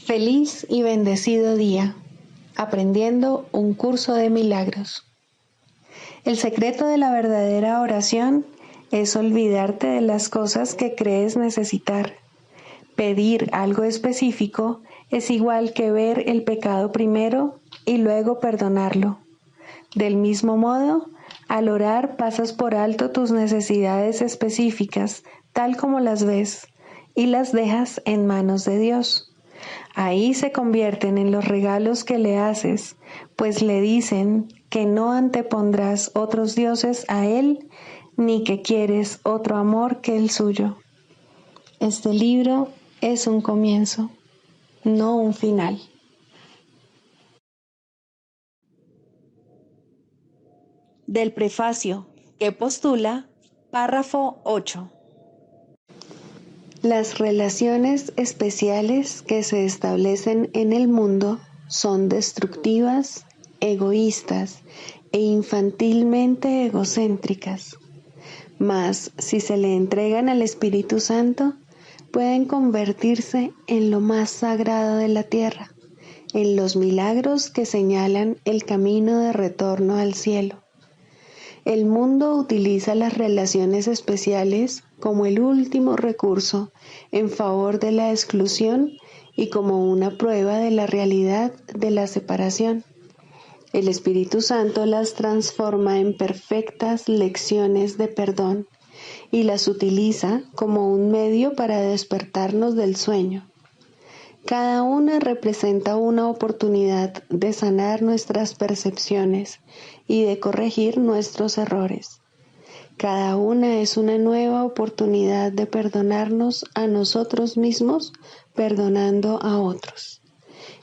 Feliz y bendecido día, aprendiendo un curso de milagros. El secreto de la verdadera oración es olvidarte de las cosas que crees necesitar. Pedir algo específico es igual que ver el pecado primero y luego perdonarlo. Del mismo modo, al orar pasas por alto tus necesidades específicas, tal como las ves, y las dejas en manos de Dios. Ahí se convierten en los regalos que le haces, pues le dicen que no antepondrás otros dioses a Él, ni que quieres otro amor que el suyo. Este libro es un comienzo, no un final. Del prefacio, que postula, párrafo 8. Las relaciones especiales que se establecen en el mundo son destructivas, egoístas e infantilmente egocéntricas. Mas, si se le entregan al Espíritu Santo, pueden convertirse en lo más sagrado de la tierra, en los milagros que señalan el camino de retorno al cielo. El mundo utiliza las relaciones especiales como el último recurso en favor de la exclusión y como una prueba de la realidad de la separación. El Espíritu Santo las transforma en perfectas lecciones de perdón y las utiliza como un medio para despertarnos del sueño. Cada una representa una oportunidad de sanar nuestras percepciones y de corregir nuestros errores. Cada una es una nueva oportunidad de perdonarnos a nosotros mismos, perdonando a otros.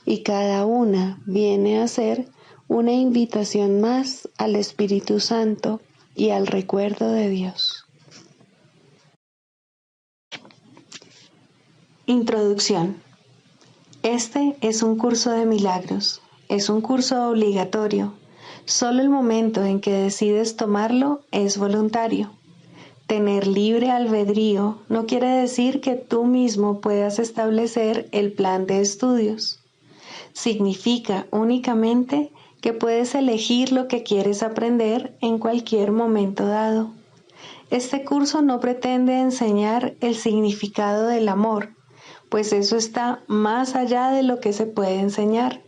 Y cada una viene a ser una invitación más al Espíritu Santo y al recuerdo de Dios. Introducción. Este es un curso de milagros, es un curso obligatorio. Solo el momento en que decides tomarlo es voluntario. Tener libre albedrío no quiere decir que tú mismo puedas establecer el plan de estudios. Significa únicamente que puedes elegir lo que quieres aprender en cualquier momento dado. Este curso no pretende enseñar el significado del amor, pues eso está más allá de lo que se puede enseñar.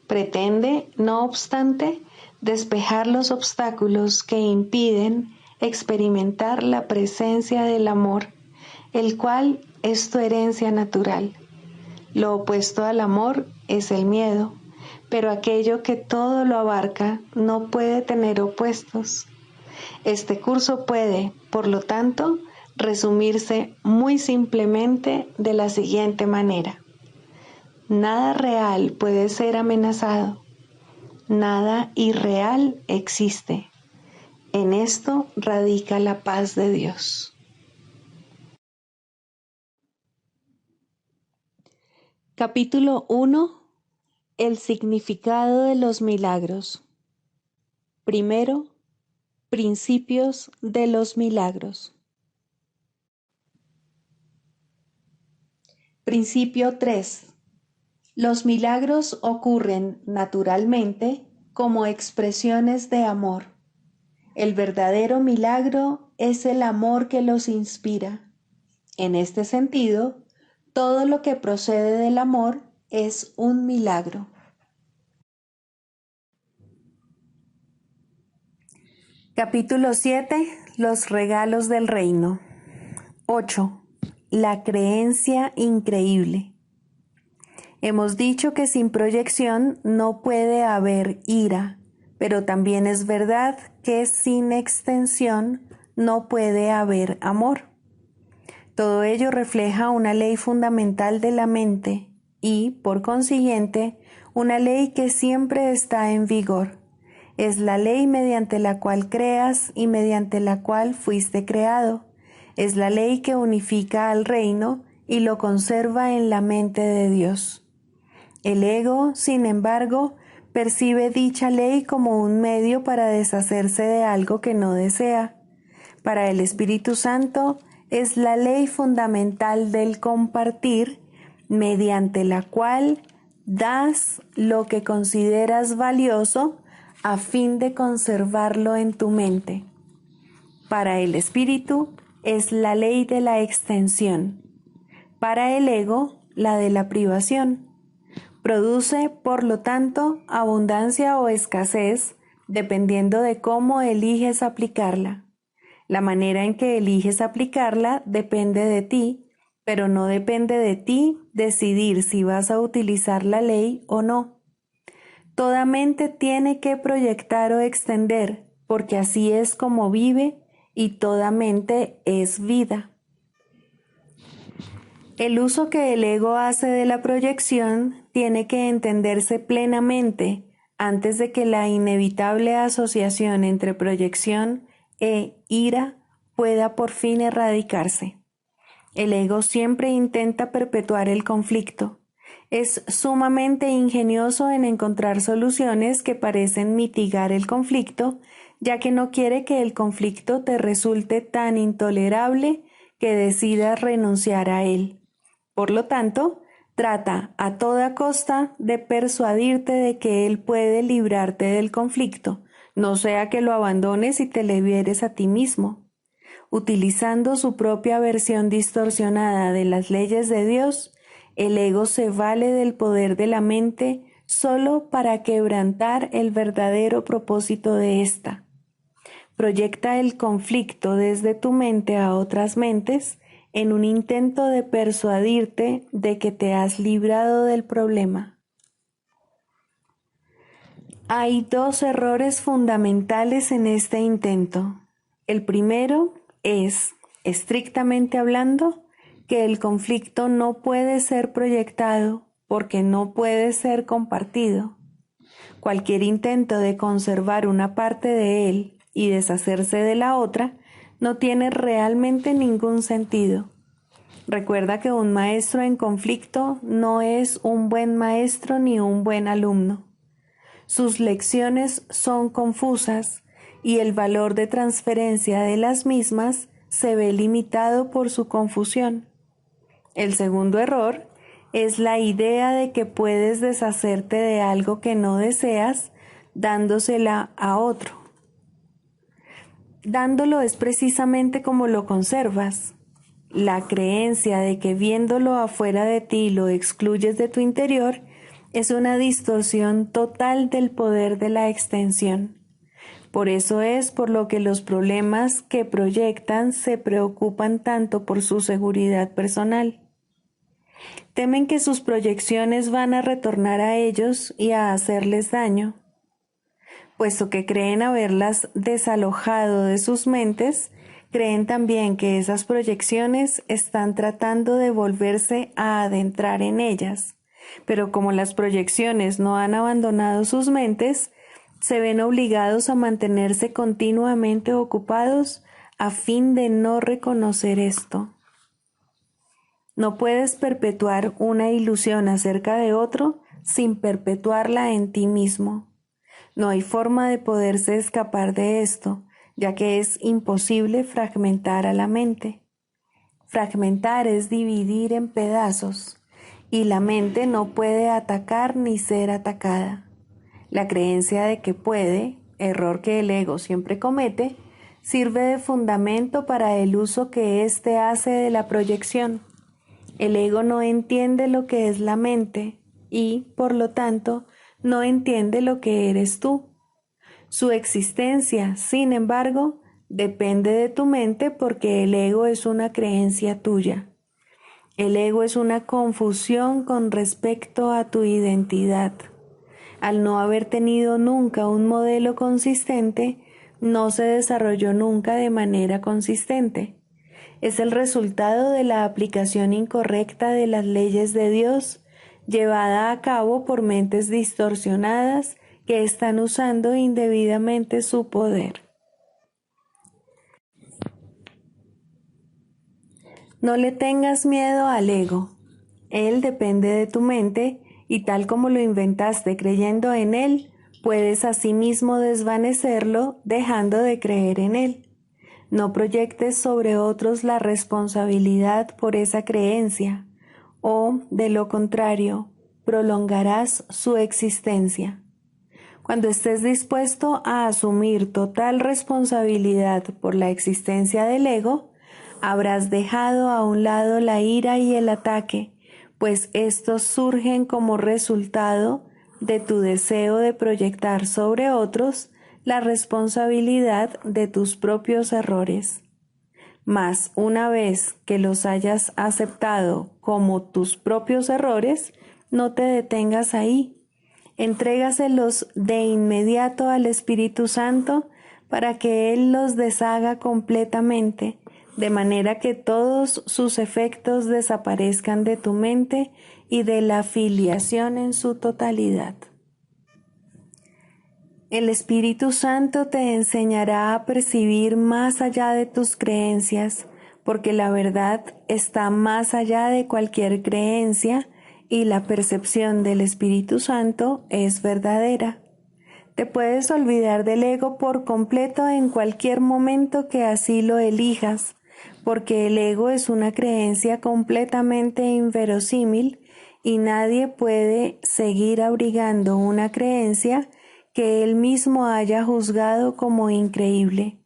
Pretende, no obstante, despejar los obstáculos que impiden experimentar la presencia del amor, el cual es tu herencia natural. Lo opuesto al amor es el miedo, pero aquello que todo lo abarca no puede tener opuestos. Este curso puede, por lo tanto, resumirse muy simplemente de la siguiente manera. Nada real puede ser amenazado. Nada irreal existe. En esto radica la paz de Dios. Capítulo 1. El significado de los milagros. Primero, principios de los milagros. Principio 3. Los milagros ocurren naturalmente como expresiones de amor. El verdadero milagro es el amor que los inspira. En este sentido, todo lo que procede del amor es un milagro. Capítulo 7. Los regalos del reino. 8. La creencia increíble. Hemos dicho que sin proyección no puede haber ira, pero también es verdad que sin extensión no puede haber amor. Todo ello refleja una ley fundamental de la mente y, por consiguiente, una ley que siempre está en vigor. Es la ley mediante la cual creas y mediante la cual fuiste creado. Es la ley que unifica al reino y lo conserva en la mente de Dios. El ego, sin embargo, percibe dicha ley como un medio para deshacerse de algo que no desea. Para el Espíritu Santo es la ley fundamental del compartir mediante la cual das lo que consideras valioso a fin de conservarlo en tu mente. Para el espíritu es la ley de la extensión, para el ego la de la privación. Produce, por lo tanto, abundancia o escasez, dependiendo de cómo eliges aplicarla. La manera en que eliges aplicarla depende de ti, pero no depende de ti decidir si vas a utilizar la ley o no. Toda mente tiene que proyectar o extender, porque así es como vive, y toda mente es vida. El uso que el ego hace de la proyección tiene que entenderse plenamente antes de que la inevitable asociación entre proyección e ira pueda por fin erradicarse. El ego siempre intenta perpetuar el conflicto. Es sumamente ingenioso en encontrar soluciones que parecen mitigar el conflicto, ya que no quiere que el conflicto te resulte tan intolerable que decidas renunciar a él. Por lo tanto, trata a toda costa de persuadirte de que él puede librarte del conflicto, no sea que lo abandones y te libres a ti mismo. Utilizando su propia versión distorsionada de las leyes de Dios, el ego se vale del poder de la mente solo para quebrantar el verdadero propósito de ésta. Proyecta el conflicto desde tu mente a otras mentes en un intento de persuadirte de que te has librado del problema. Hay dos errores fundamentales en este intento. El primero es, estrictamente hablando, que el conflicto no puede ser proyectado porque no puede ser compartido. Cualquier intento de conservar una parte de él y deshacerse de la otra no tiene realmente ningún sentido. Recuerda que un maestro en conflicto no es un buen maestro ni un buen alumno. Sus lecciones son confusas y el valor de transferencia de las mismas se ve limitado por su confusión. El segundo error es la idea de que puedes deshacerte de algo que no deseas dándosela a otro. Dándolo es precisamente como lo conservas. La creencia de que viéndolo afuera de ti lo excluyes de tu interior es una distorsión total del poder de la extensión. Por eso es por lo que los problemas que proyectan se preocupan tanto por su seguridad personal. Temen que sus proyecciones van a retornar a ellos y a hacerles daño. Puesto que creen haberlas desalojado de sus mentes, creen también que esas proyecciones están tratando de volverse a adentrar en ellas. Pero como las proyecciones no han abandonado sus mentes, se ven obligados a mantenerse continuamente ocupados a fin de no reconocer esto. No puedes perpetuar una ilusión acerca de otro sin perpetuarla en ti mismo. No hay forma de poderse escapar de esto, ya que es imposible fragmentar a la mente. Fragmentar es dividir en pedazos, y la mente no puede atacar ni ser atacada. La creencia de que puede, error que el ego siempre comete, sirve de fundamento para el uso que éste hace de la proyección. El ego no entiende lo que es la mente y, por lo tanto, no entiende lo que eres tú. Su existencia, sin embargo, depende de tu mente porque el ego es una creencia tuya. El ego es una confusión con respecto a tu identidad. Al no haber tenido nunca un modelo consistente, no se desarrolló nunca de manera consistente. Es el resultado de la aplicación incorrecta de las leyes de Dios, llevada a cabo por mentes distorsionadas que están usando indebidamente su poder. No le tengas miedo al ego. Él depende de tu mente y tal como lo inventaste creyendo en él, puedes asimismo desvanecerlo dejando de creer en él. No proyectes sobre otros la responsabilidad por esa creencia. o, de lo contrario, prolongarás su existencia. Cuando estés dispuesto a asumir total responsabilidad por la existencia del ego, habrás dejado a un lado la ira y el ataque, pues estos surgen como resultado de tu deseo de proyectar sobre otros la responsabilidad de tus propios errores. Mas una vez que los hayas aceptado como tus propios errores, no te detengas ahí. Entrégaselos de inmediato al Espíritu Santo para que Él los deshaga completamente, de manera que todos sus efectos desaparezcan de tu mente y de la filiación en su totalidad. El Espíritu Santo te enseñará a percibir más allá de tus creencias, porque la verdad está más allá de cualquier creencia y la percepción del Espíritu Santo es verdadera. Te puedes olvidar del ego por completo en cualquier momento que así lo elijas, porque el ego es una creencia completamente inverosímil y nadie puede seguir abrigando una creencia que él mismo haya juzgado como increíble.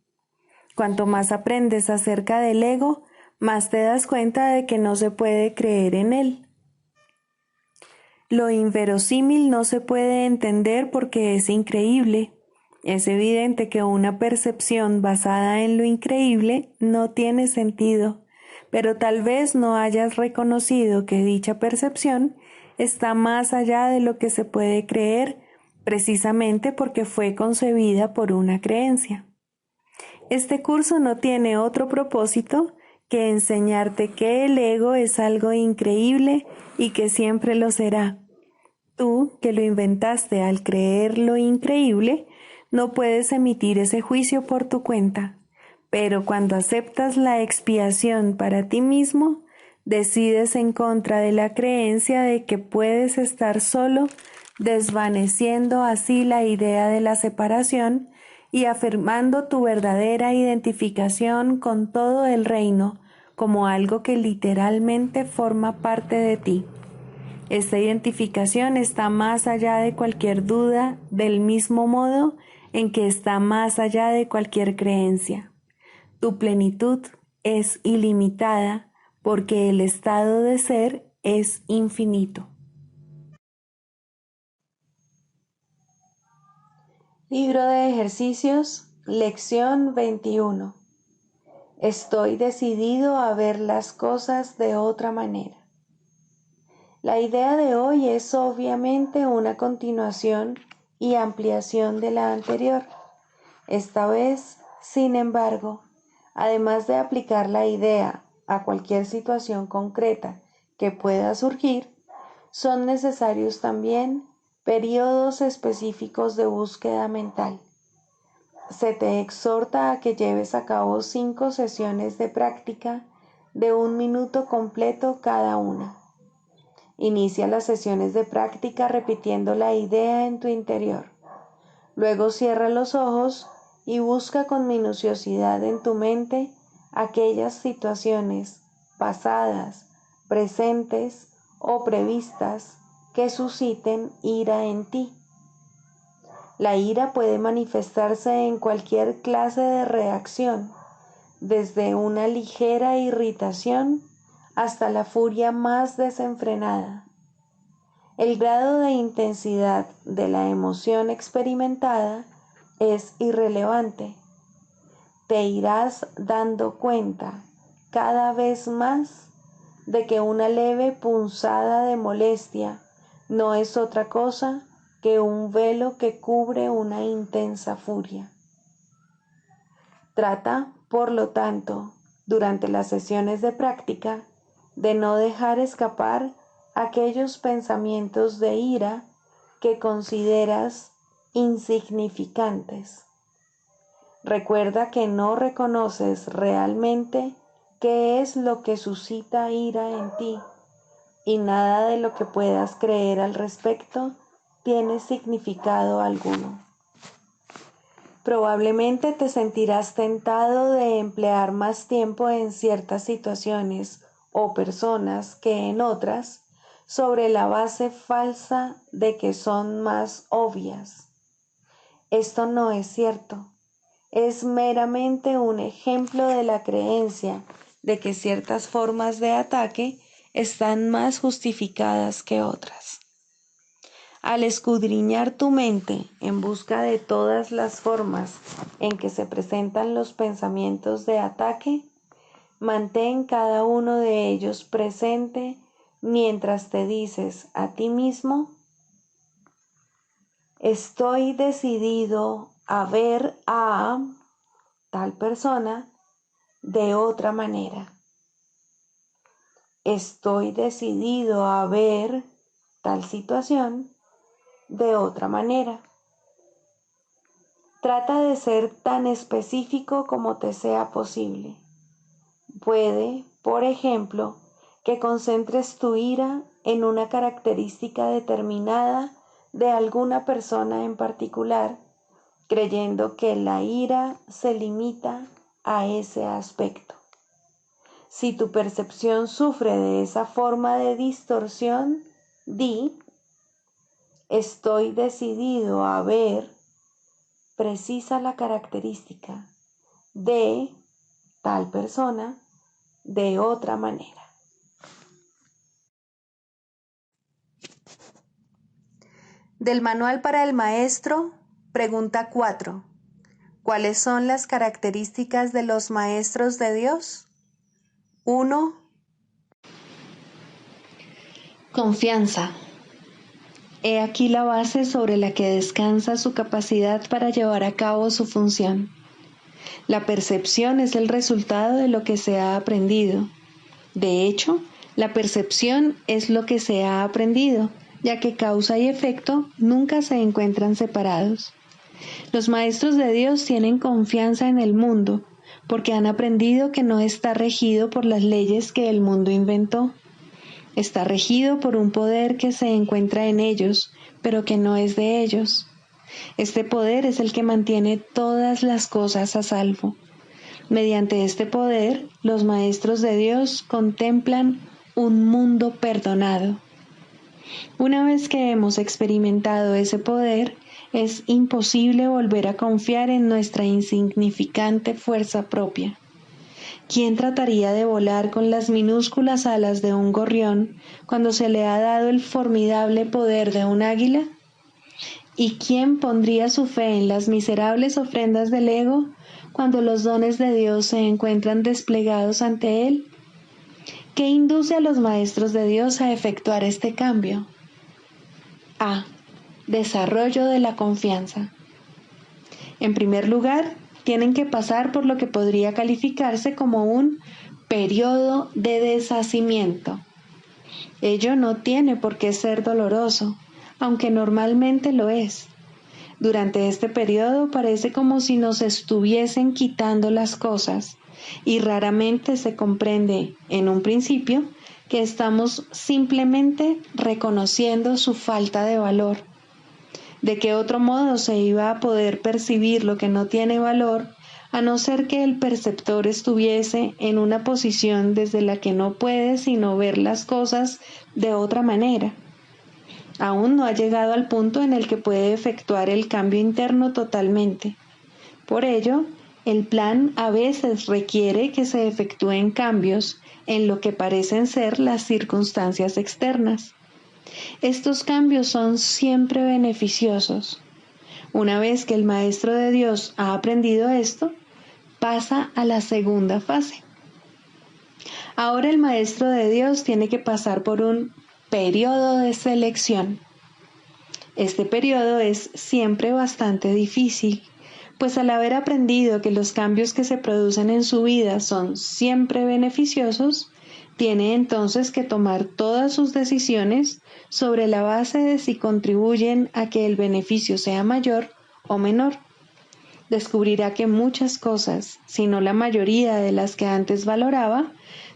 Cuanto más aprendes acerca del ego, más te das cuenta de que no se puede creer en él. Lo inverosímil no se puede entender porque es increíble. Es evidente que una percepción basada en lo increíble no tiene sentido, pero tal vez no hayas reconocido que dicha percepción está más allá de lo que se puede creer, precisamente porque fue concebida por una creencia. Este curso no tiene otro propósito que enseñarte que el ego es algo increíble y que siempre lo será. Tú, que lo inventaste al creer lo increíble, no puedes emitir ese juicio por tu cuenta, pero cuando aceptas la expiación para ti mismo, decides en contra de la creencia de que puedes estar solo, desvaneciendo así la idea de la separación y afirmando tu verdadera identificación con todo el reino como algo que literalmente forma parte de ti. Esta identificación está más allá de cualquier duda, del mismo modo en que está más allá de cualquier creencia. Tu plenitud es ilimitada porque el estado de ser es infinito. Libro de ejercicios, lección 21. Estoy decidido a ver las cosas de otra manera. La idea de hoy es obviamente una continuación y ampliación de la anterior. Esta vez, sin embargo, además de aplicar la idea a cualquier situación concreta que pueda surgir, son necesarios también periodos específicos de búsqueda mental. Se te exhorta a que lleves a cabo 5 sesiones de práctica de 1 minuto completo cada una. Inicia las sesiones de práctica repitiendo la idea en tu interior. Luego cierra los ojos y busca con minuciosidad en tu mente aquellas situaciones pasadas, presentes o previstas que susciten ira en ti. La ira puede manifestarse en cualquier clase de reacción, desde una ligera irritación hasta la furia más desenfrenada. El grado de intensidad de la emoción experimentada es irrelevante. Te irás dando cuenta cada vez más de que una leve punzada de molestia no es otra cosa que un velo que cubre una intensa furia. Trata, por lo tanto, durante las sesiones de práctica, de no dejar escapar aquellos pensamientos de ira que consideras insignificantes. Recuerda que no reconoces realmente qué es lo que suscita ira en ti, y nada de lo que puedas creer al respecto tiene significado alguno. Probablemente te sentirás tentado de emplear más tiempo en ciertas situaciones o personas que en otras, sobre la base falsa de que son más obvias. Esto no es cierto. Es meramente un ejemplo de la creencia de que ciertas formas de ataque están más justificadas que otras. Al escudriñar tu mente en busca de todas las formas en que se presentan los pensamientos de ataque, mantén cada uno de ellos presente mientras te dices a ti mismo: estoy decidido a ver a tal persona de otra manera. Estoy decidido a ver tal situación de otra manera. Trata de ser tan específico como te sea posible. Puede, por ejemplo, que concentres tu ira en una característica determinada de alguna persona en particular, creyendo que la ira se limita a ese aspecto. Si tu percepción sufre de esa forma de distorsión, di: estoy decidido a ver precisa la característica de tal persona de otra manera. Del Manual para el Maestro, pregunta 4. ¿Cuáles son las características de los maestros de Dios? 1. Confianza. He aquí la base sobre la que descansa su capacidad para llevar a cabo su función. La percepción es el resultado de lo que se ha aprendido. De hecho, la percepción es lo que se ha aprendido, ya que causa y efecto nunca se encuentran separados. Los maestros de Dios tienen confianza en el mundo, porque han aprendido que no está regido por las leyes que el mundo inventó. Está regido por un poder que se encuentra en ellos, pero que no es de ellos. Este poder es el que mantiene todas las cosas a salvo. Mediante este poder, los maestros de Dios contemplan un mundo perdonado. Una vez que hemos experimentado ese poder, es imposible volver a confiar en nuestra insignificante fuerza propia. ¿Quién trataría de volar con las minúsculas alas de un gorrión cuando se le ha dado el formidable poder de un águila? ¿Y quién pondría su fe en las miserables ofrendas del ego cuando los dones de Dios se encuentran desplegados ante él? ¿Qué induce a los maestros de Dios a efectuar este cambio? A. Desarrollo de la confianza. En primer lugar, tienen que pasar por lo que podría calificarse como un periodo de deshacimiento. Ello no tiene por qué ser doloroso, aunque normalmente lo es. Durante este periodo parece como si nos estuviesen quitando las cosas, y raramente se comprende, en un principio, que estamos simplemente reconociendo su falta de valor. ¿De qué otro modo se iba a poder percibir lo que no tiene valor, a no ser que el perceptor estuviese en una posición desde la que no puede sino ver las cosas de otra manera? Aún no ha llegado al punto en el que puede efectuar el cambio interno totalmente. Por ello, el plan a veces requiere que se efectúen cambios en lo que parecen ser las circunstancias externas. Estos cambios son siempre beneficiosos. Una vez que el maestro de Dios ha aprendido esto, pasa a la segunda fase. Ahora el maestro de Dios tiene que pasar por un periodo de selección. Este periodo es siempre bastante difícil, pues al haber aprendido que los cambios que se producen en su vida son siempre beneficiosos, tiene entonces que tomar todas sus decisiones sobre la base de si contribuyen a que el beneficio sea mayor o menor. Descubrirá que muchas cosas, si no la mayoría de las que antes valoraba,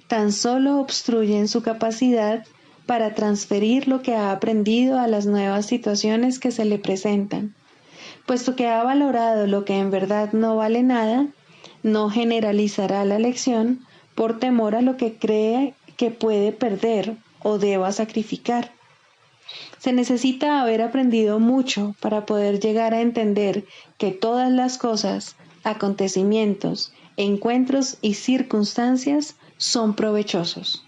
tan solo obstruyen su capacidad para transferir lo que ha aprendido a las nuevas situaciones que se le presentan. Puesto que ha valorado lo que en verdad no vale nada, no generalizará la lección por temor a lo que cree que puede perder o deba sacrificar. Se necesita haber aprendido mucho para poder llegar a entender que todas las cosas, acontecimientos, encuentros y circunstancias son provechosos.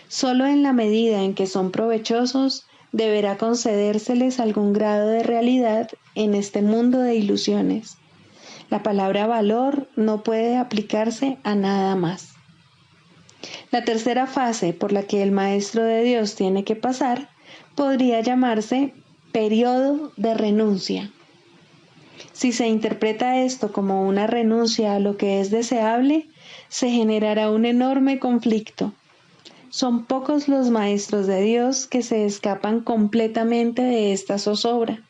Solo en la medida en que son provechosos, deberá concedérseles algún grado de realidad en este mundo de ilusiones. La palabra valor no puede aplicarse a nada más. La tercera fase por la que el Maestro de Dios tiene que pasar podría llamarse periodo de renuncia. Si se interpreta esto como una renuncia a lo que es deseable, se generará un enorme conflicto. Son pocos los maestros de Dios que se escapan completamente de esta zozobra.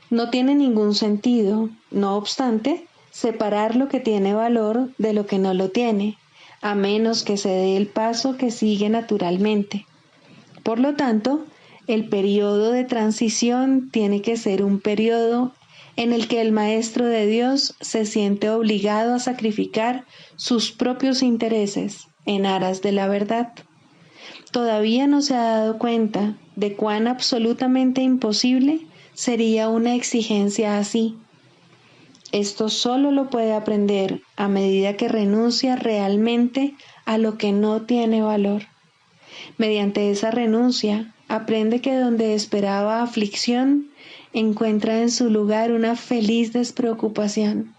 No tiene ningún sentido, no obstante, separar lo que tiene valor de lo que no lo tiene, a menos que se dé el paso que sigue naturalmente. Por lo tanto, el periodo de transición tiene que ser un periodo en el que el Maestro de Dios se siente obligado a sacrificar sus propios intereses en aras de la verdad. Todavía no se ha dado cuenta de cuán absolutamente imposible sería una exigencia así. Esto solo lo puede aprender a medida que renuncia realmente a lo que no tiene valor. Mediante esa renuncia, aprende que donde esperaba aflicción, encuentra en su lugar una feliz despreocupación.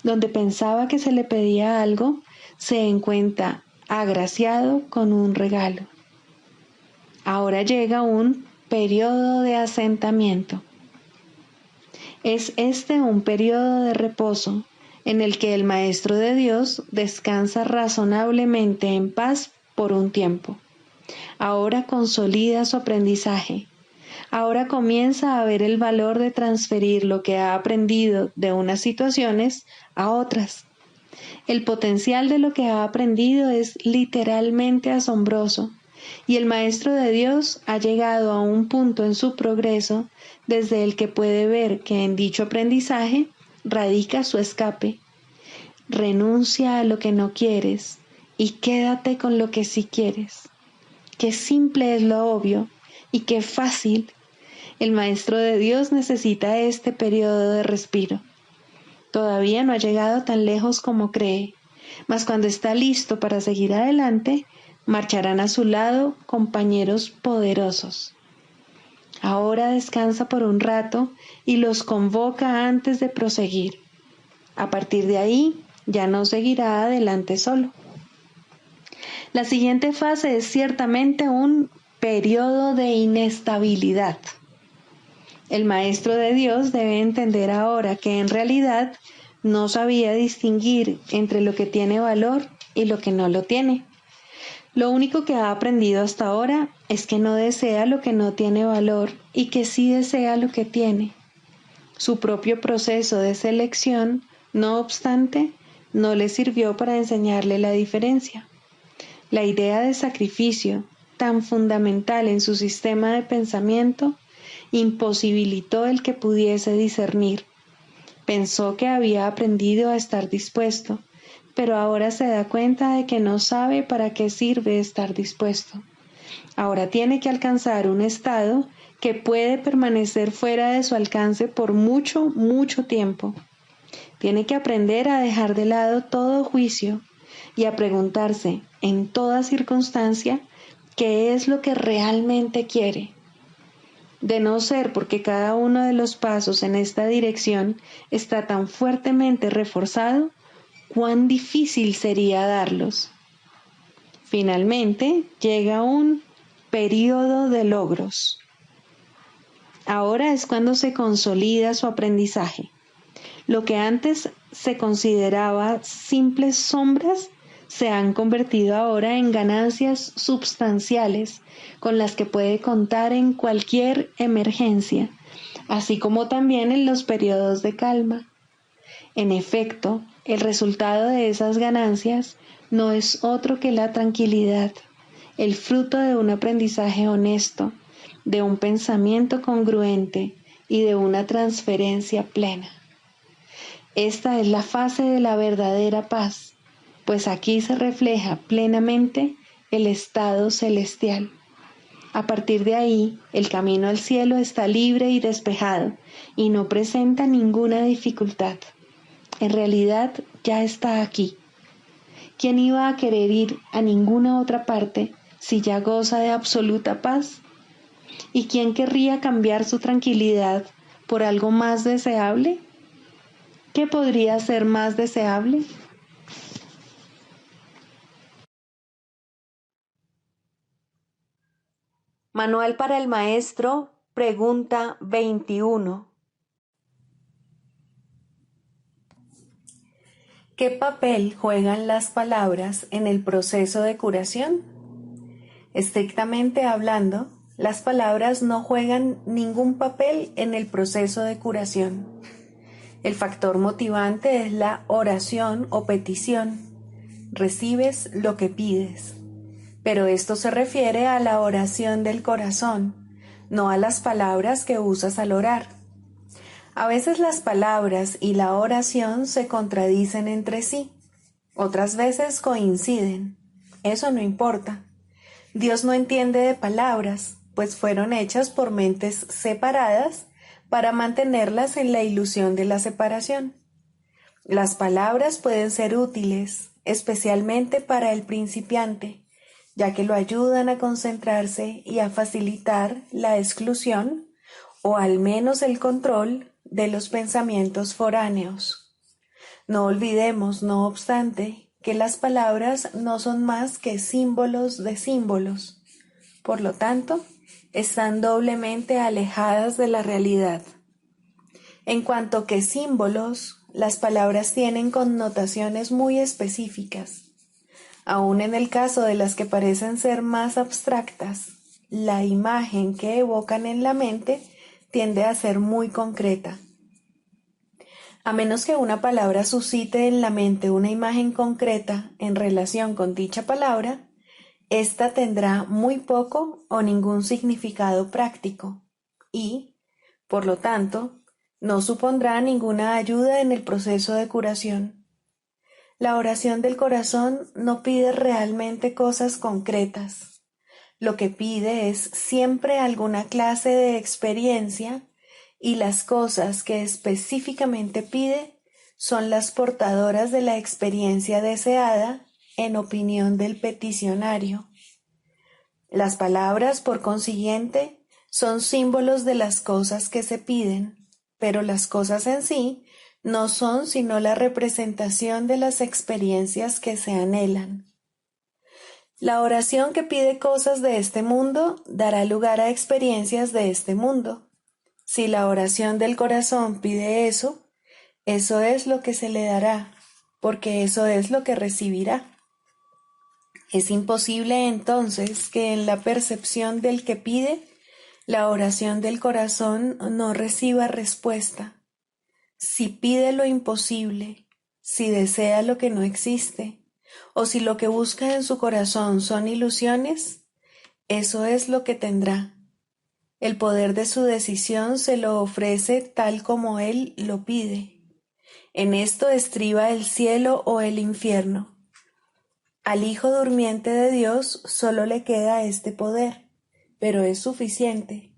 Donde pensaba que se le pedía algo, se encuentra agraciado con un regalo. Ahora llega un periodo de asentamiento. Es este un periodo de reposo en el que el Maestro de Dios descansa razonablemente en paz por un tiempo. Ahora consolida su aprendizaje. Ahora comienza a ver el valor de transferir lo que ha aprendido de unas situaciones a otras. El potencial de lo que ha aprendido es literalmente asombroso, y el Maestro de Dios ha llegado a un punto en su progreso desde el que puede ver que en dicho aprendizaje radica su escape. Renuncia a lo que no quieres y quédate con lo que sí quieres. Qué simple es lo obvio y qué fácil. El Maestro de Dios necesita este periodo de respiro. Todavía no ha llegado tan lejos como cree, mas cuando está listo para seguir adelante, marcharán a su lado compañeros poderosos. Ahora descansa por un rato y los convoca antes de proseguir. A partir de ahí, ya no seguirá adelante solo. La siguiente fase es ciertamente un periodo de inestabilidad. El Maestro de Dios debe entender ahora que en realidad no sabía distinguir entre lo que tiene valor y lo que no lo tiene. Lo único que ha aprendido hasta ahora es que no desea lo que no tiene valor y que sí desea lo que tiene. Su propio proceso de selección, no obstante, no le sirvió para enseñarle la diferencia. La idea de sacrificio, tan fundamental en su sistema de pensamiento, imposibilitó el que pudiese discernir. Pensó que había aprendido a estar dispuesto, pero ahora se da cuenta de que no sabe para qué sirve estar dispuesto. Ahora tiene que alcanzar un estado que puede permanecer fuera de su alcance por mucho, mucho tiempo. Tiene que aprender a dejar de lado todo juicio y a preguntarse en toda circunstancia qué es lo que realmente quiere. De no ser porque cada uno de los pasos en esta dirección está tan fuertemente reforzado, cuán difícil sería darlos. Finalmente, llega un periodo de logros. Ahora es cuando se consolida su aprendizaje. Lo que antes se consideraba simples sombras se han convertido ahora en ganancias substanciales con las que puede contar en cualquier emergencia, así como también en los periodos de calma. En efecto, el resultado de esas ganancias no es otro que la tranquilidad, el fruto de un aprendizaje honesto, de un pensamiento congruente y de una transferencia plena. Esta es la fase de la verdadera paz, pues aquí se refleja plenamente el estado celestial. A partir de ahí, el camino al cielo está libre y despejado y no presenta ninguna dificultad. En realidad, ya está aquí. ¿Quién iba a querer ir a ninguna otra parte si ya goza de absoluta paz? ¿Y quién querría cambiar su tranquilidad por algo más deseable? ¿Qué podría ser más deseable? Manual para el maestro, pregunta 21. ¿Qué papel juegan las palabras en el proceso de curación? Estrictamente hablando, las palabras no juegan ningún papel en el proceso de curación. El factor motivante es la oración o petición. Recibes lo que pides. Pero esto se refiere a la oración del corazón, no a las palabras que usas al orar. A veces las palabras y la oración se contradicen entre sí, otras veces coinciden. Eso no importa. Dios no entiende de palabras, pues fueron hechas por mentes separadas para mantenerlas en la ilusión de la separación. Las palabras pueden ser útiles, especialmente para el principiante, ya que lo ayudan a concentrarse y a facilitar la exclusión o al menos el control de los pensamientos foráneos. No olvidemos, no obstante, que las palabras no son más que símbolos de símbolos. Por lo tanto, están doblemente alejadas de la realidad. En cuanto que símbolos, las palabras tienen connotaciones muy específicas. Aun en el caso de las que parecen ser más abstractas, la imagen que evocan en la mente tiende a ser muy concreta. A menos que una palabra suscite en la mente una imagen concreta en relación con dicha palabra, ésta tendrá muy poco o ningún significado práctico y, por lo tanto, no supondrá ninguna ayuda en el proceso de curación. La oración del corazón no pide realmente cosas concretas. Lo que pide es siempre alguna clase de experiencia y las cosas que específicamente pide son las portadoras de la experiencia deseada en opinión del peticionario. Las palabras, por consiguiente, son símbolos de las cosas que se piden, pero las cosas en sí no son sino la representación de las experiencias que se anhelan. La oración que pide cosas de este mundo dará lugar a experiencias de este mundo. Si la oración del corazón pide eso es lo que se le dará, porque eso es lo que recibirá. Es imposible entonces que en la percepción del que pide, la oración del corazón no reciba respuesta. Si pide lo imposible, si desea lo que no existe, o si lo que busca en su corazón son ilusiones, eso es lo que tendrá. El poder de su decisión se lo ofrece tal como él lo pide. En esto estriba el cielo o el infierno. Al Hijo durmiente de Dios solo le queda este poder, pero es suficiente.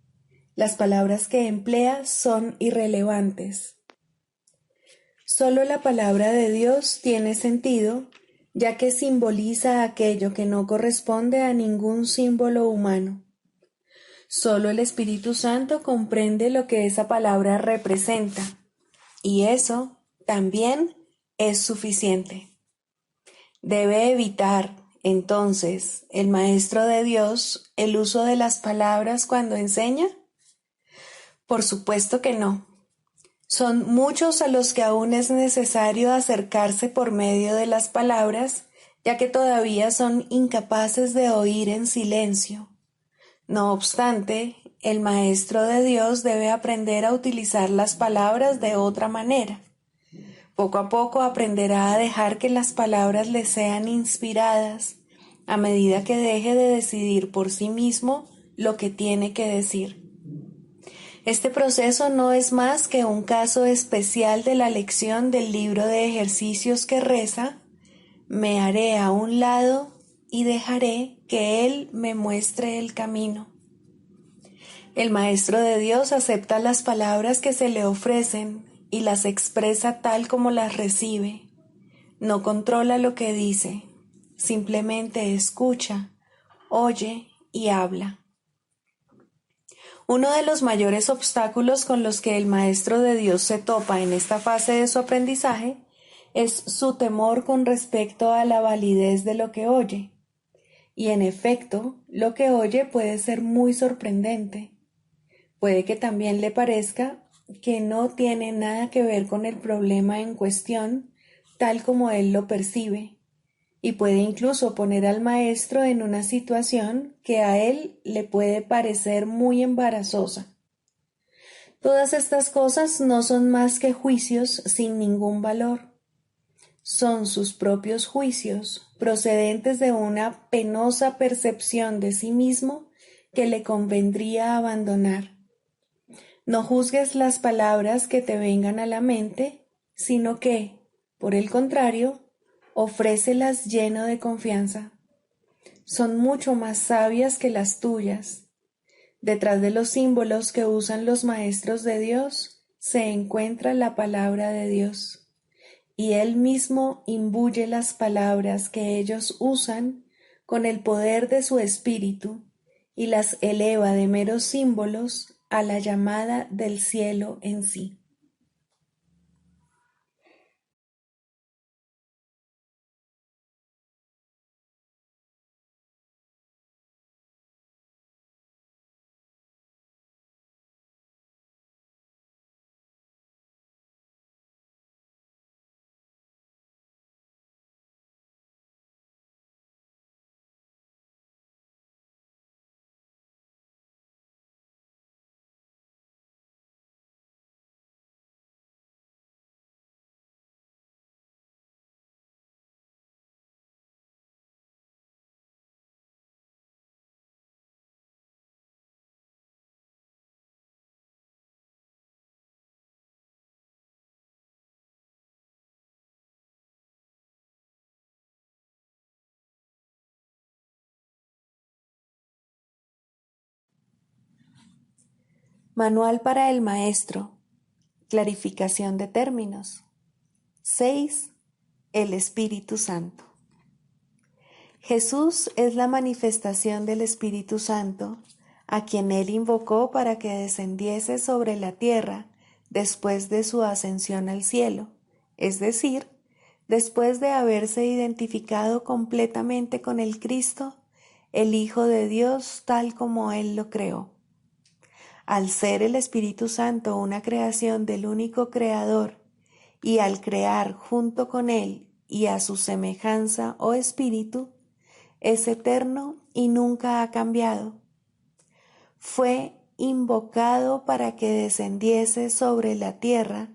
Las palabras que emplea son irrelevantes. Solo la palabra de Dios tiene sentido, ya que simboliza aquello que no corresponde a ningún símbolo humano. Solo el Espíritu Santo comprende lo que esa palabra representa, y eso también es suficiente. Debe evitar, entonces, el Maestro de Dios el uso de las palabras cuando enseña? Por supuesto que no. Son muchos a los que aún es necesario acercarse por medio de las palabras, ya que todavía son incapaces de oír en silencio. No obstante, el Maestro de Dios debe aprender a utilizar las palabras de otra manera. Poco a poco aprenderá a dejar que las palabras le sean inspiradas, a medida que deje de decidir por sí mismo lo que tiene que decir. Este proceso no es más que un caso especial de la lección del libro de ejercicios que reza: me haré a un lado y dejaré que Él me muestre el camino. El Maestro de Dios acepta las palabras que se le ofrecen y las expresa tal como las recibe. No controla lo que dice, simplemente escucha, oye y habla. Uno de los mayores obstáculos con los que el Maestro de Dios se topa en esta fase de su aprendizaje es su temor con respecto a la validez de lo que oye. Y en efecto, lo que oye puede ser muy sorprendente. Puede que también le parezca que no tiene nada que ver con el problema en cuestión, tal como él lo percibe, y puede incluso poner al maestro en una situación que a él le puede parecer muy embarazosa. Todas estas cosas no son más que juicios sin ningún valor. Son sus propios juicios, procedentes de una penosa percepción de sí mismo que le convendría abandonar. No juzgues las palabras que te vengan a la mente, sino que, por el contrario, ofrécelas lleno de confianza. Son mucho más sabias que las tuyas. Detrás de los símbolos que usan los maestros de Dios se encuentra la palabra de Dios, y Él mismo imbuye las palabras que ellos usan con el poder de su espíritu y las eleva de meros símbolos a la llamada del cielo en sí. Manual para el maestro. Clarificación de términos. 6. El Espíritu Santo. Jesús es la manifestación del Espíritu Santo, a quien Él invocó para que descendiese sobre la tierra después de su ascensión al cielo, es decir, después de haberse identificado completamente con el Cristo, el Hijo de Dios tal como Él lo creó. Al ser el Espíritu Santo una creación del único Creador, y al crear junto con Él y a su semejanza o espíritu, es eterno y nunca ha cambiado. Fue invocado para que descendiese sobre la tierra,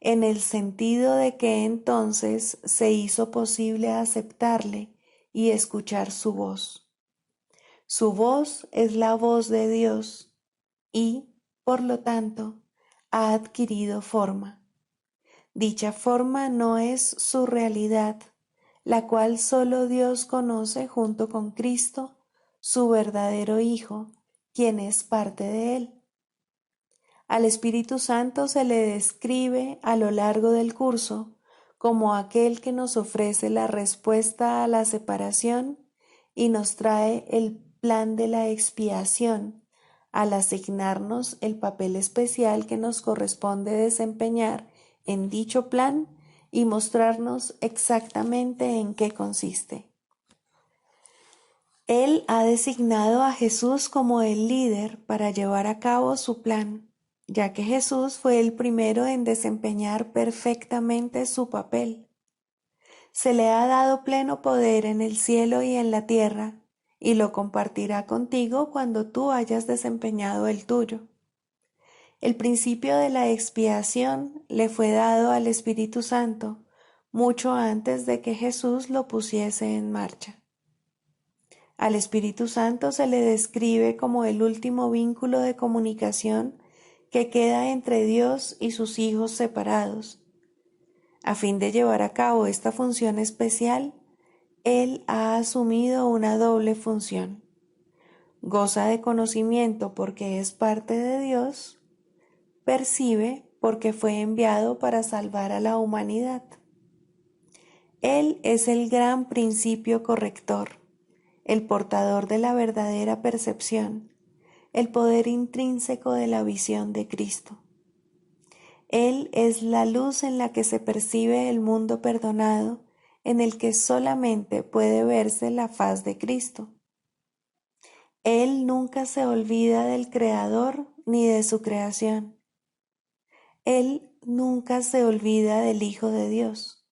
en el sentido de que entonces se hizo posible aceptarle y escuchar su voz. Su voz es la voz de Dios y, por lo tanto, ha adquirido forma. Dicha forma no es su realidad, la cual solo Dios conoce junto con Cristo, su verdadero Hijo, quien es parte de Él. Al Espíritu Santo se le describe a lo largo del curso como aquel que nos ofrece la respuesta a la separación y nos trae el plan de la expiación, al asignarnos el papel especial que nos corresponde desempeñar en dicho plan y mostrarnos exactamente en qué consiste. Él ha designado a Jesús como el líder para llevar a cabo su plan, ya que Jesús fue el primero en desempeñar perfectamente su papel. Se le ha dado pleno poder en el cielo y en la tierra, y lo compartirá contigo cuando tú hayas desempeñado el tuyo. El principio de la expiación le fue dado al Espíritu Santo mucho antes de que Jesús lo pusiese en marcha. Al Espíritu Santo se le describe como el último vínculo de comunicación que queda entre Dios y sus hijos separados. A fin de llevar a cabo esta función especial, Él ha asumido una doble función. Goza de conocimiento porque es parte de Dios, percibe porque fue enviado para salvar a la humanidad. Él es el gran principio corrector, el portador de la verdadera percepción, el poder intrínseco de la visión de Cristo. Él es la luz en la que se percibe el mundo perdonado, en el que solamente puede verse la faz de Cristo. Él nunca se olvida del Creador ni de su creación. Él nunca se olvida del Hijo de Dios.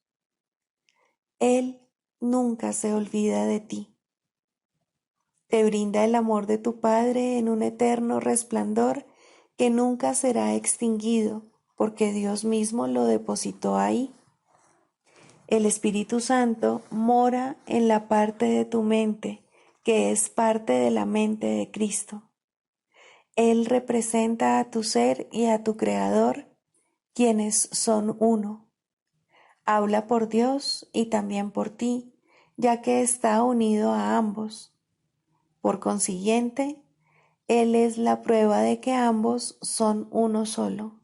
Él nunca se olvida de ti. Te brinda el amor de tu Padre en un eterno resplandor que nunca será extinguido, porque Dios mismo lo depositó ahí. El Espíritu Santo mora en la parte de tu mente, que es parte de la mente de Cristo. Él representa a tu ser y a tu Creador, quienes son uno. Habla por Dios y también por ti, ya que está unido a ambos. Por consiguiente, Él es la prueba de que ambos son uno solo.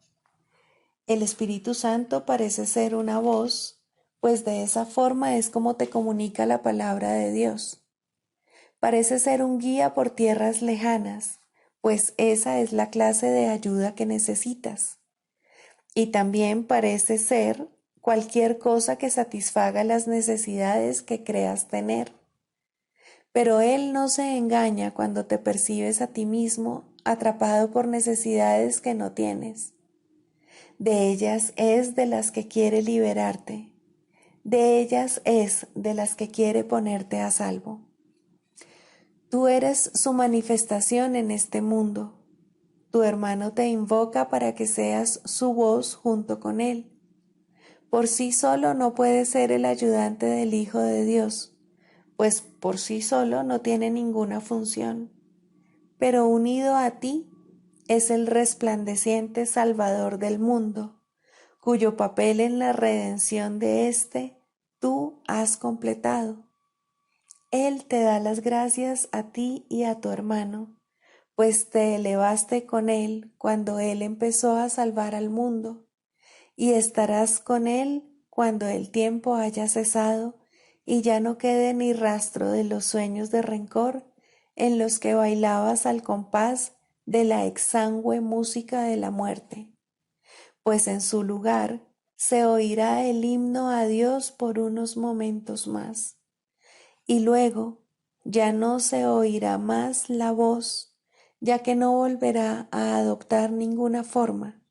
El Espíritu Santo parece ser una voz, pues de esa forma es como te comunica la palabra de Dios. Parece ser un guía por tierras lejanas, pues esa es la clase de ayuda que necesitas. Y también parece ser cualquier cosa que satisfaga las necesidades que creas tener. Pero Él no se engaña cuando te percibes a ti mismo atrapado por necesidades que no tienes. De ellas es de las que quiere liberarte. De ellas es de las que quiere ponerte a salvo. Tú eres su manifestación en este mundo. Tu hermano te invoca para que seas su voz junto con él. Por sí solo no puede ser el ayudante del Hijo de Dios, pues por sí solo no tiene ninguna función. Pero unido a ti es el resplandeciente Salvador del mundo, cuyo papel en la redención de éste tú has completado. Él te da las gracias a ti y a tu hermano, pues te elevaste con él cuando él empezó a salvar al mundo, y estarás con él cuando el tiempo haya cesado y ya no quede ni rastro de los sueños de rencor en los que bailabas al compás de la exangüe música de la muerte, pues en su lugar se oirá el himno a Dios por unos momentos más, y luego ya no se oirá más la voz, ya que no volverá a adoptar ninguna forma,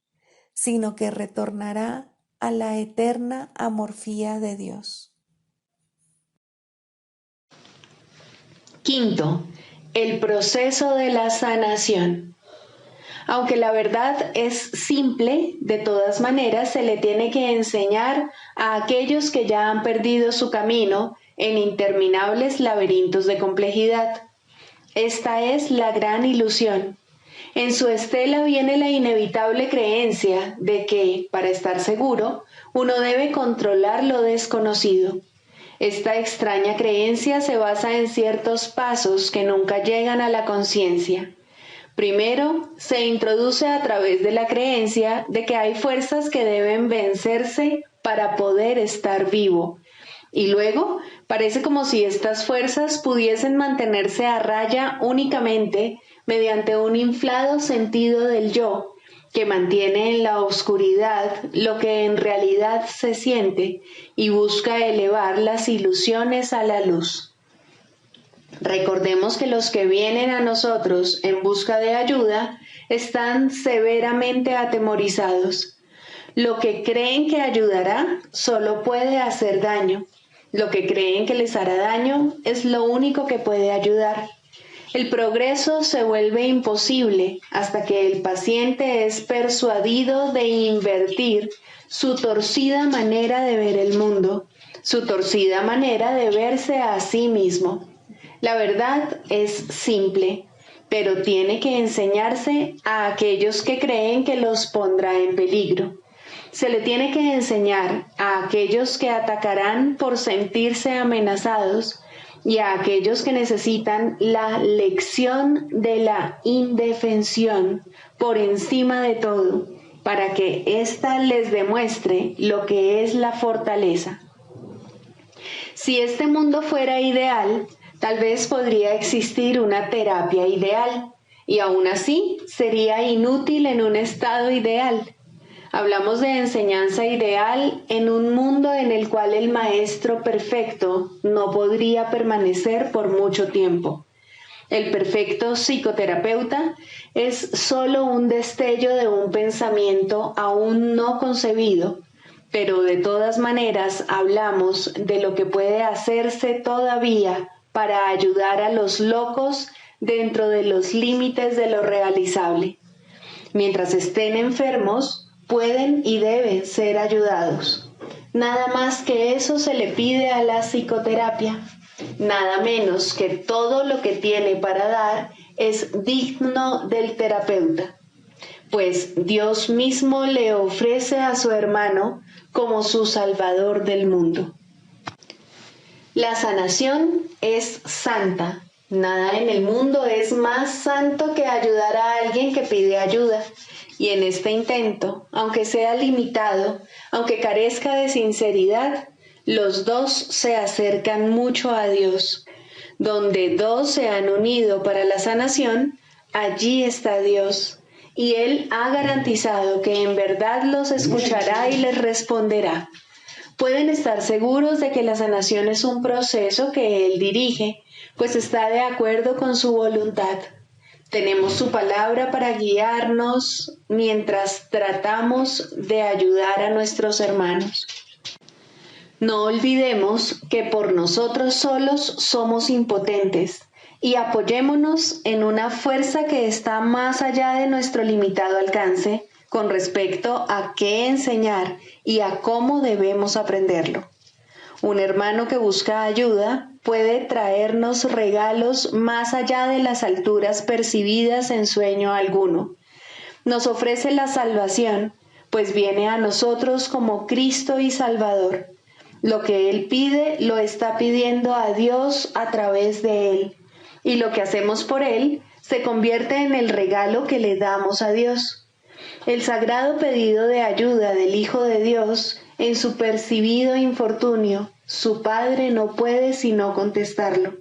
sino que retornará a la eterna amorfía de Dios. Quinto, el proceso de la sanación. Aunque la verdad es simple, de todas maneras se le tiene que enseñar a aquellos que ya han perdido su camino en interminables laberintos de complejidad. Esta es la gran ilusión. En su estela viene la inevitable creencia de que, para estar seguro, uno debe controlar lo desconocido. Esta extraña creencia se basa en ciertos pasos que nunca llegan a la conciencia. Primero, se introduce a través de la creencia de que hay fuerzas que deben vencerse para poder estar vivo. Y luego, parece como si estas fuerzas pudiesen mantenerse a raya únicamente mediante un inflado sentido del yo, que mantiene en la oscuridad lo que en realidad se siente y busca elevar las ilusiones a la luz. Recordemos que los que vienen a nosotros en busca de ayuda están severamente atemorizados. Lo que creen que ayudará solo puede hacer daño. Lo que creen que les hará daño es lo único que puede ayudar. El progreso se vuelve imposible hasta que el paciente es persuadido de invertir su torcida manera de ver el mundo, su torcida manera de verse a sí mismo. La verdad es simple, pero tiene que enseñarse a aquellos que creen que los pondrá en peligro. Se le tiene que enseñar a aquellos que atacarán por sentirse amenazados y a aquellos que necesitan la lección de la indefensión por encima de todo, para que ésta les demuestre lo que es la fortaleza. Si este mundo fuera ideal, tal vez podría existir una terapia ideal, y aún así sería inútil en un estado ideal. Hablamos de enseñanza ideal en un mundo en el cual el maestro perfecto no podría permanecer por mucho tiempo. El perfecto psicoterapeuta es solo un destello de un pensamiento aún no concebido, pero de todas maneras hablamos de lo que puede hacerse todavía para ayudar a los locos dentro de los límites de lo realizable. Mientras estén enfermos, pueden y deben ser ayudados. Nada más que eso se le pide a la psicoterapia. Nada menos que todo lo que tiene para dar es digno del terapeuta, pues Dios mismo le ofrece a su hermano como su Salvador del mundo. La sanación es santa. Nada en el mundo es más santo que ayudar a alguien que pide ayuda. Y en este intento, aunque sea limitado, aunque carezca de sinceridad, los dos se acercan mucho a Dios. Donde dos se han unido para la sanación, allí está Dios. Y Él ha garantizado que en verdad los escuchará y les responderá. Pueden estar seguros de que la sanación es un proceso que Él dirige, pues está de acuerdo con su voluntad. Tenemos su palabra para guiarnos mientras tratamos de ayudar a nuestros hermanos. No olvidemos que por nosotros solos somos impotentes y apoyémonos en una fuerza que está más allá de nuestro limitado alcance con respecto a qué enseñar y a cómo debemos aprenderlo. Un hermano que busca ayuda puede traernos regalos más allá de las alturas percibidas en sueño alguno. Nos ofrece la salvación, pues viene a nosotros como Cristo y Salvador. Lo que Él pide lo está pidiendo a Dios a través de Él, y lo que hacemos por Él se convierte en el regalo que le damos a Dios. El sagrado pedido de ayuda del Hijo de Dios en su percibido infortunio, su Padre no puede sino contestarlo,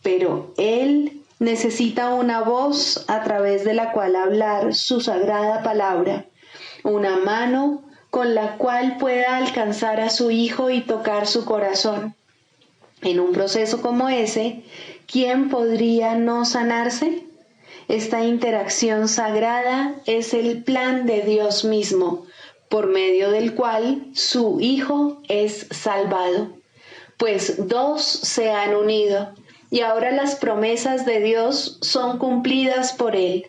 pero Él necesita una voz a través de la cual hablar su sagrada palabra, una mano con la cual pueda alcanzar a su Hijo y tocar su corazón. En un proceso como ese, ¿quién podría no sanarse? Esta interacción sagrada es el plan de Dios mismo, por medio del cual su Hijo es salvado. Pues dos se han unido, y ahora las promesas de Dios son cumplidas por Él.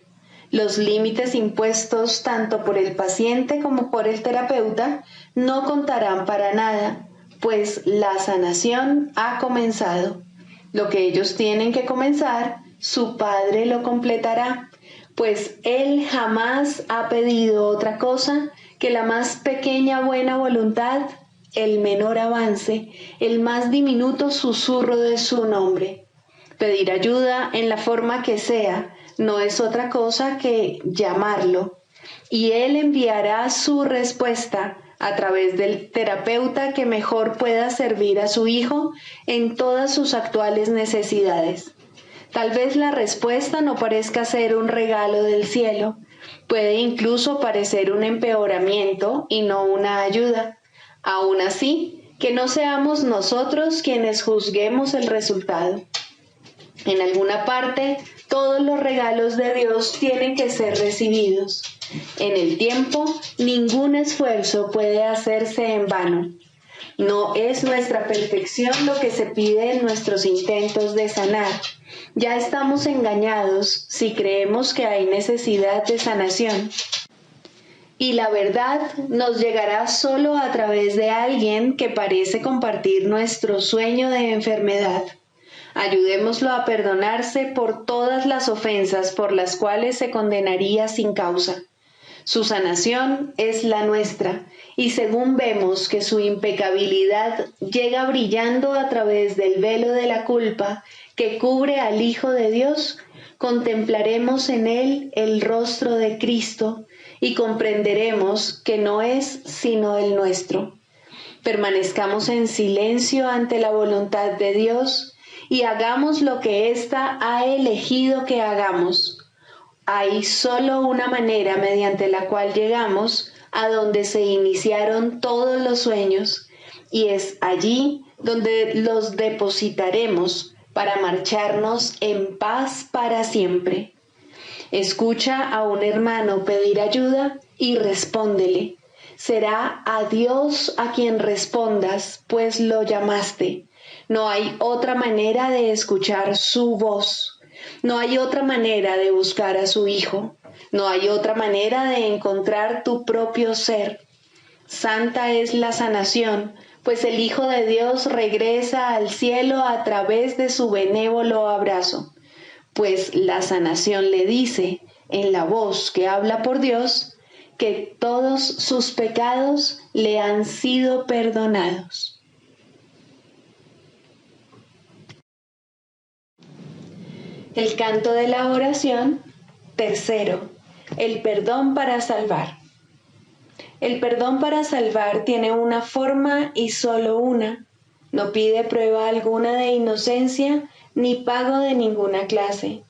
Los límites impuestos tanto por el paciente como por el terapeuta no contarán para nada, pues la sanación ha comenzado. Lo que ellos tienen que comenzar, su Padre lo completará, pues Él jamás ha pedido otra cosa que la más pequeña buena voluntad, el menor avance, el más diminuto susurro de su nombre. Pedir ayuda en la forma que sea no es otra cosa que llamarlo, y Él enviará su respuesta a través del terapeuta que mejor pueda servir a su hijo en todas sus actuales necesidades. Tal vez la respuesta no parezca ser un regalo del cielo, puede incluso parecer un empeoramiento y no una ayuda. Aún así, que no seamos nosotros quienes juzguemos el resultado. En alguna parte, todos los regalos de Dios tienen que ser recibidos. En el tiempo, ningún esfuerzo puede hacerse en vano. No es nuestra perfección lo que se pide en nuestros intentos de sanar. Ya estamos engañados si creemos que hay necesidad de sanación. Y la verdad nos llegará solo a través de alguien que parece compartir nuestro sueño de enfermedad. Ayudémoslo a perdonarse por todas las ofensas por las cuales se condenaría sin causa. Su sanación es la nuestra, y según vemos que su impecabilidad llega brillando a través del velo de la culpa que cubre al Hijo de Dios, contemplaremos en él el rostro de Cristo y comprenderemos que no es sino el nuestro. Permanezcamos en silencio ante la voluntad de Dios y hagamos lo que ésta ha elegido que hagamos. Hay solo una manera mediante la cual llegamos a donde se iniciaron todos los sueños, y es allí donde los depositaremos para marcharnos en paz para siempre. Escucha a un hermano pedir ayuda y respóndele. Será a Dios a quien respondas, pues lo llamaste. No hay otra manera de escuchar su voz. No hay otra manera de buscar a su Hijo. No hay otra manera de encontrar tu propio ser. Santa es la sanación, pues el Hijo de Dios regresa al cielo a través de su benévolo abrazo. Pues la sanación le dice, en la voz que habla por Dios, que todos sus pecados le han sido perdonados. El canto de la oración, tercero, el perdón para salvar. El perdón para salvar tiene una forma y solo una. No pide prueba alguna de inocencia ni pago de ninguna clase.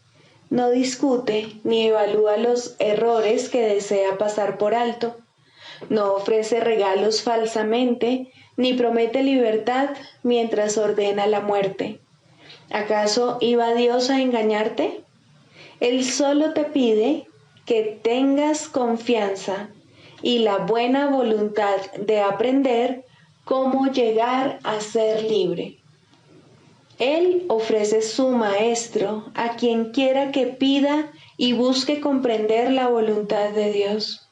No discute ni evalúa los errores que desea pasar por alto. No ofrece regalos falsamente ni promete libertad mientras ordena la muerte. ¿Acaso iba Dios a engañarte? Él solo te pide que tengas confianza y la buena voluntad de aprender cómo llegar a ser libre. Él ofrece su maestro a quien quiera que pida y busque comprender la voluntad de Dios.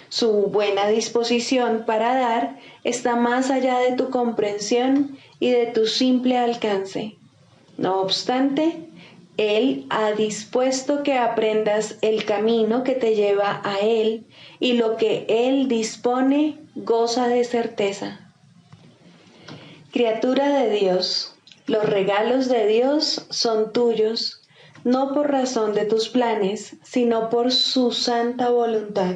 Su buena disposición para dar está más allá de tu comprensión y de tu simple alcance. No obstante, Él ha dispuesto que aprendas el camino que te lleva a Él, y lo que Él dispone goza de certeza. Criatura de Dios, los regalos de Dios son tuyos, no por razón de tus planes, sino por su santa voluntad.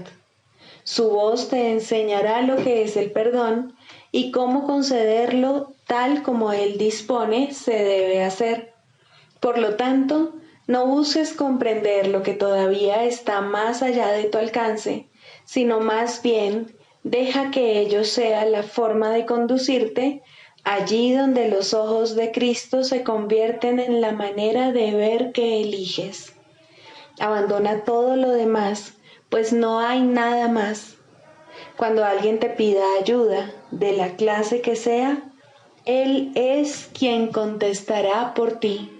Su voz te enseñará lo que es el perdón y cómo concederlo tal como Él dispone se debe hacer. Por lo tanto, no busques comprender lo que todavía está más allá de tu alcance, sino más bien deja que ello sea la forma de conducirte allí donde los ojos de Cristo se convierten en la manera de ver que eliges. Abandona todo lo demás, pues no hay nada más. Cuando alguien te pida ayuda, de la clase que sea, Él es quien contestará por ti.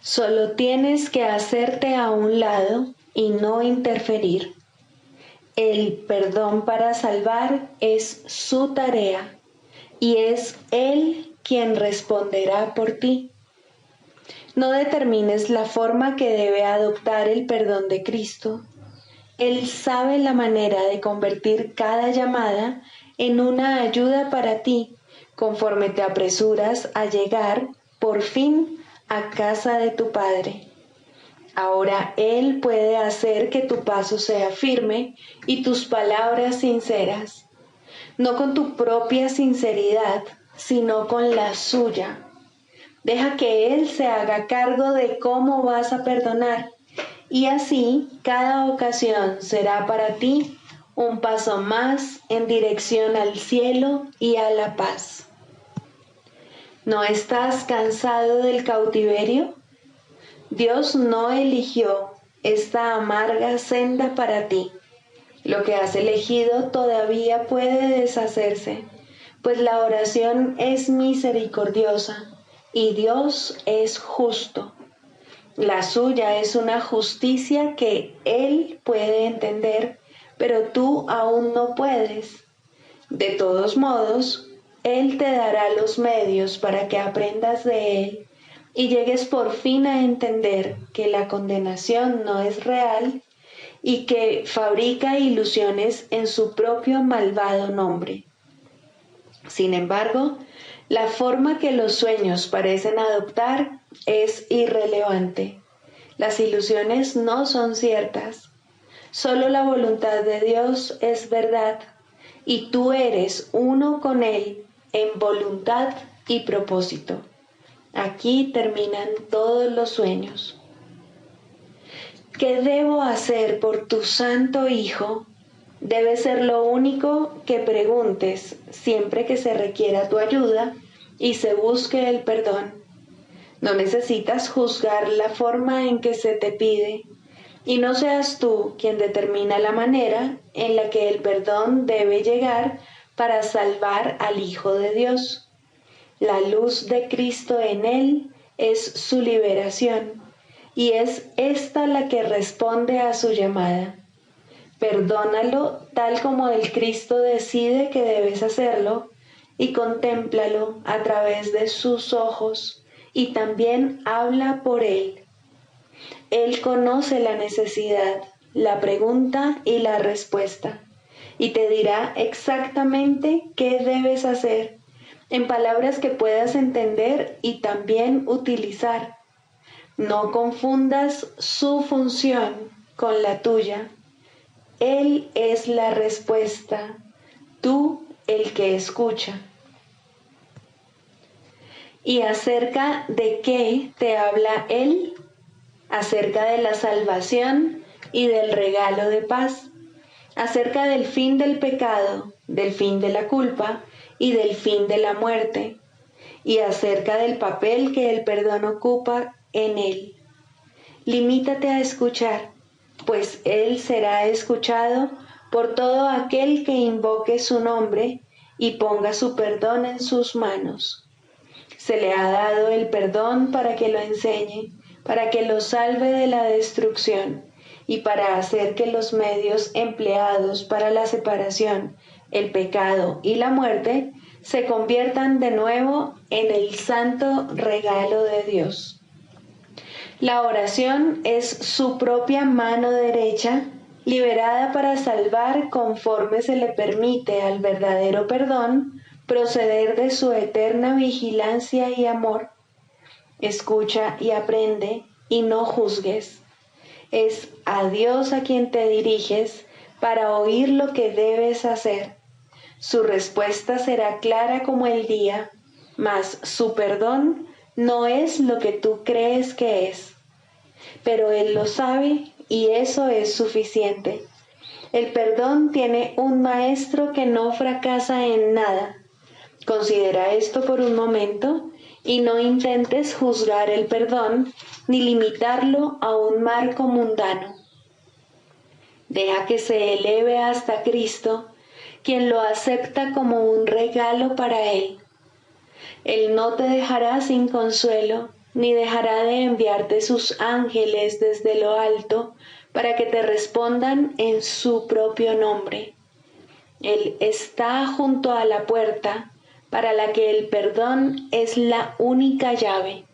Solo tienes que hacerte a un lado y no interferir. El perdón para salvar es su tarea y es Él quien responderá por ti. No determines la forma que debe adoptar el perdón de Cristo. Él sabe la manera de convertir cada llamada en una ayuda para ti, conforme te apresuras a llegar, por fin, a casa de tu Padre. Ahora Él puede hacer que tu paso sea firme y tus palabras sinceras, no con tu propia sinceridad, sino con la suya. Deja que Él se haga cargo de cómo vas a perdonar, y así cada ocasión será para ti un paso más en dirección al cielo y a la paz. ¿No estás cansado del cautiverio? Dios no eligió esta amarga senda para ti. Lo que has elegido todavía puede deshacerse, pues la oración es misericordiosa y Dios es justo. La suya es una justicia que Él puede entender, pero tú aún no puedes. De todos modos, Él te dará los medios para que aprendas de Él y llegues por fin a entender que la condenación no es real y que fabrica ilusiones en su propio malvado nombre. Sin embargo, la forma que los sueños parecen adoptar es irrelevante. Las ilusiones no son ciertas. Solo la voluntad de Dios es verdad, y tú eres uno con Él en voluntad y propósito. Aquí terminan todos los sueños. ¿Qué debo hacer por tu Santo Hijo? Debe ser lo único que preguntes siempre que se requiera tu ayuda y se busque el perdón. No necesitas juzgar la forma en que se te pide, y no seas tú quien determina la manera en la que el perdón debe llegar para salvar al Hijo de Dios. La luz de Cristo en él es su liberación, y es esta la que responde a su llamada. Perdónalo tal como el Cristo decide que debes hacerlo, y contémplalo a través de sus ojos, y también habla por él. Él conoce la necesidad, la pregunta y la respuesta, y te dirá exactamente qué debes hacer, en palabras que puedas entender y también utilizar. No confundas su función con la tuya. Él es la respuesta, tú el que escucha. ¿Y acerca de qué te habla Él? Acerca de la salvación y del regalo de paz, acerca del fin del pecado, del fin de la culpa y del fin de la muerte, y acerca del papel que el perdón ocupa en él. Limítate a escuchar, pues él será escuchado por todo aquel que invoque su nombre y ponga su perdón en sus manos. Se le ha dado el perdón para que lo enseñe, para que lo salve de la destrucción y para hacer que los medios empleados para la separación, el pecado y la muerte se conviertan de nuevo en el santo regalo de Dios. La oración es su propia mano derecha, liberada para salvar conforme se le permite al verdadero perdón proceder de su eterna vigilancia y amor. Escucha y aprende y no juzgues. Es a Dios a quien te diriges para oír lo que debes hacer. Su respuesta será clara como el día, mas su perdón no es lo que tú crees que es. Pero Él lo sabe y eso es suficiente. El perdón tiene un maestro que no fracasa en nada. Considera esto por un momento y no intentes juzgar el perdón ni limitarlo a un marco mundano. Deja que se eleve hasta Cristo, quien lo acepta como un regalo para Él. Él no te dejará sin consuelo, ni dejará de enviarte sus ángeles desde lo alto para que te respondan en su propio nombre. Él está junto a la puerta, para la que el perdón es la única llave.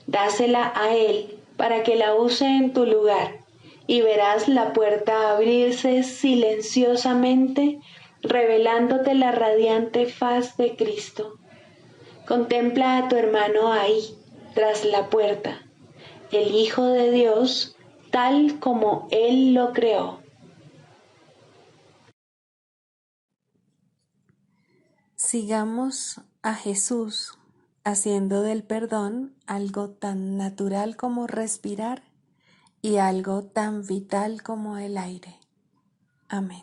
Dásela a Él para que la use en tu lugar, y verás la puerta abrirse silenciosamente, revelándote la radiante faz de Cristo. Contempla a tu hermano ahí, tras la puerta, el Hijo de Dios, tal como Él lo creó. Sigamos a Jesús haciendo del perdón algo tan natural como respirar y algo tan vital como el aire. Amén.